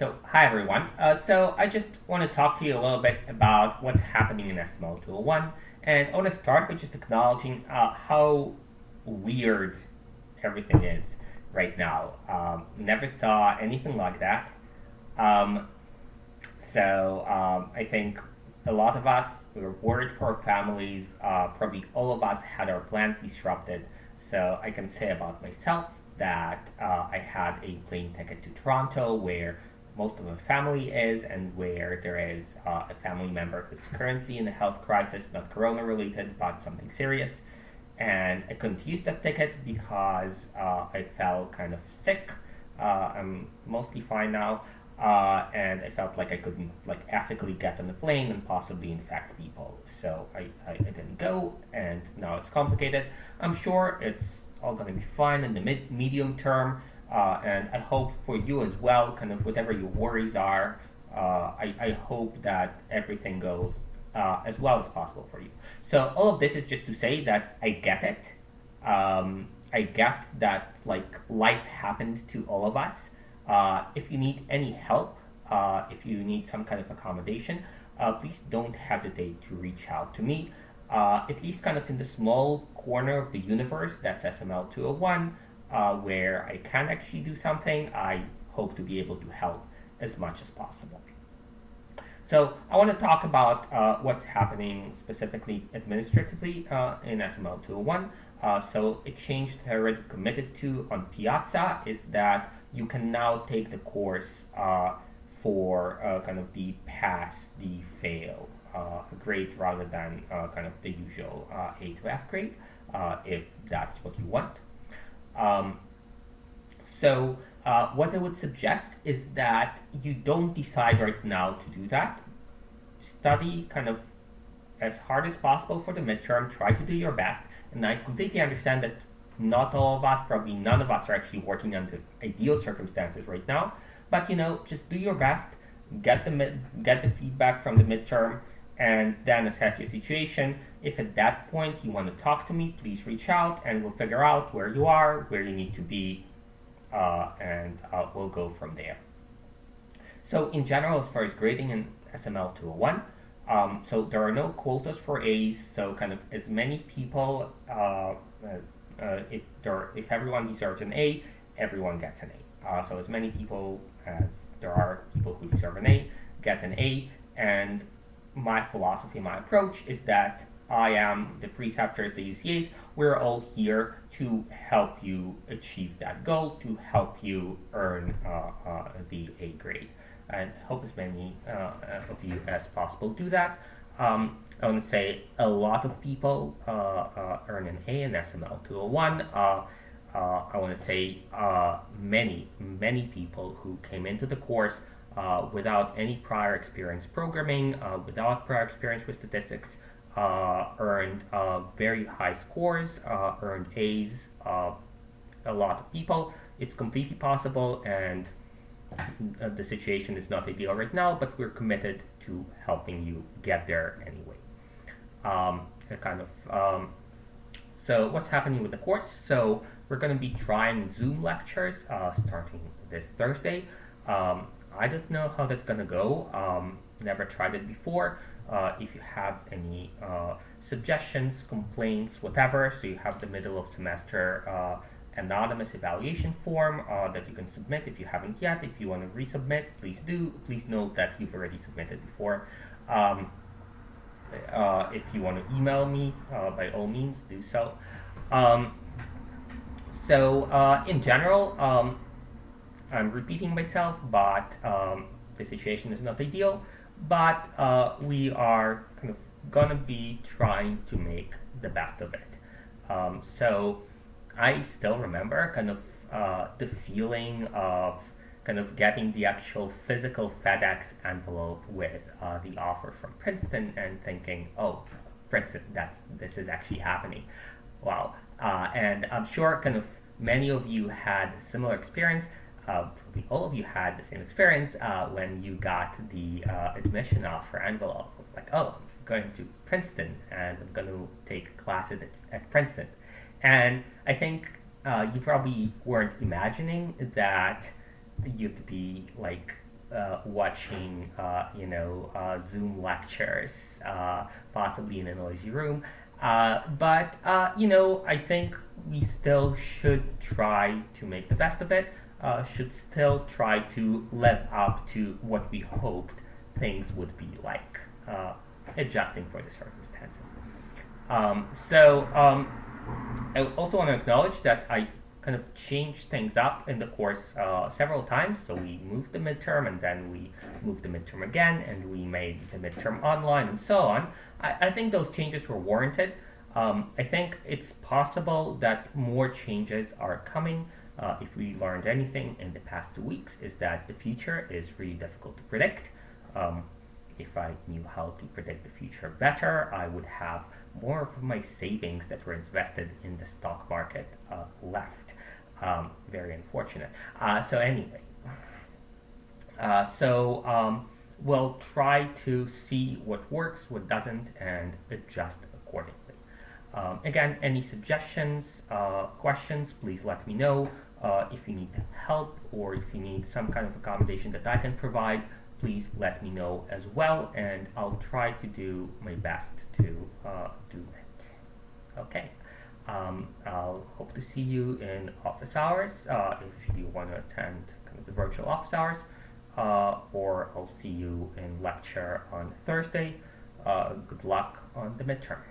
Hi everyone. I just want to talk to you a little bit about what's happening in SML201, and I want to start by just acknowledging how weird everything is right now. Never saw anything like that. Um, I think a lot of us were worried for our families. Probably all of us had our plans disrupted. So I can say about myself that I had a plane ticket to Toronto where most of my family is and where there is a family member who's currently in a health crisis, not corona related, but something serious. And I couldn't use that ticket because I felt kind of sick. I'm mostly fine now, and I felt like I couldn't ethically get on the plane and possibly infect people. So I didn't go, and now it's complicated. I'm sure it's all going to be fine in the medium term, and I hope for you as well, kind of whatever your worries are. I hope that everything goes as well as possible for you. So all of this is just to say that I get it. I get that life happened to all of us. If you need any help, if you need some kind of accommodation, please don't hesitate to reach out to me. At least kind of in the small corner of the universe that's SML201, where I can actually do something, I hope to be able to help as much as possible. So I want to talk about what's happening specifically administratively in SML201. A change that I already committed to on Piazza is that you can now take the course for kind of the pass, the fail grade rather than kind of the usual A to F grade, if that's what you want. What I would suggest is that you don't decide right now to do that. Study kind of as hard as possible for the midterm, try to do your best, and I completely understand that not all of us, probably none of us, are actually working under ideal circumstances right now. But just do your best, get the feedback from the midterm, and then assess your situation. If at that point you want to talk to me, please reach out, and we'll figure out where you are, where you need to be, and we'll go from there. So in general, as far as grading in SML201, so there are no quotas for A's. So kind of as many people if everyone deserves an A, everyone gets an A. So as many people as there are people who deserve an A get an A, and my philosophy, my approach is that I am the preceptors, the UCAs. We're all here to help you achieve that goal, to help you earn the A grade, and hope as many of you as possible do that. I want to say a lot of people earn an A in SML201. I want to say many people who came into the course without any prior experience programming, without prior experience with statistics, earned very high scores, earned A's. A lot of people. It's completely possible, and the situation is not ideal right now, but we're committed to helping you get there anyway. So what's happening with the course? So we're going to be trying Zoom lectures starting this Thursday. I don't know how that's going to go. Never tried it before. If you have any suggestions, complaints, whatever, so you have the middle of semester anonymous evaluation form that you can submit if you haven't yet. If you want to resubmit, please do. Please note that you've already submitted before. If you want to email me, by all means, do so. In general, I'm repeating myself, but the situation is not ideal. But we are kind of gonna be trying to make the best of it. I still remember kind of the feeling of kind of getting the actual physical FedEx envelope with the offer from Princeton and thinking, oh, Princeton, this is actually happening. Wow. And I'm sure kind of many of you had a similar experience. Probably all of you had the same experience when you got the admission offer envelope. Like, oh, I'm going to Princeton and I'm going to take classes at Princeton. And I think you probably weren't imagining that you'd be like watching, Zoom lectures, possibly in a noisy room. But I think we still should try to make the best of it. Should still try to live up to what we hoped things would be like, adjusting for the circumstances. I also want to acknowledge that I kind of changed things up in the course several times. So we moved the midterm, and then we moved the midterm again, and we made the midterm online, and so on. I think those changes were warranted. I think it's possible that more changes are coming. If we learned anything in the past 2 weeks, is that the future is really difficult to predict. If I knew how to predict the future better, I would have more of my savings that were invested in the stock market left. Very unfortunate. We'll try to see what works, what doesn't, and adjust accordingly. Again, any suggestions, questions, please let me know. If you need help or if you need some kind of accommodation that I can provide, please let me know as well, and I'll try to do my best to do it. Okay. I'll hope to see you in office hours if you want to attend kind of the virtual office hours, or I'll see you in lecture on Thursday. Good luck on the midterm.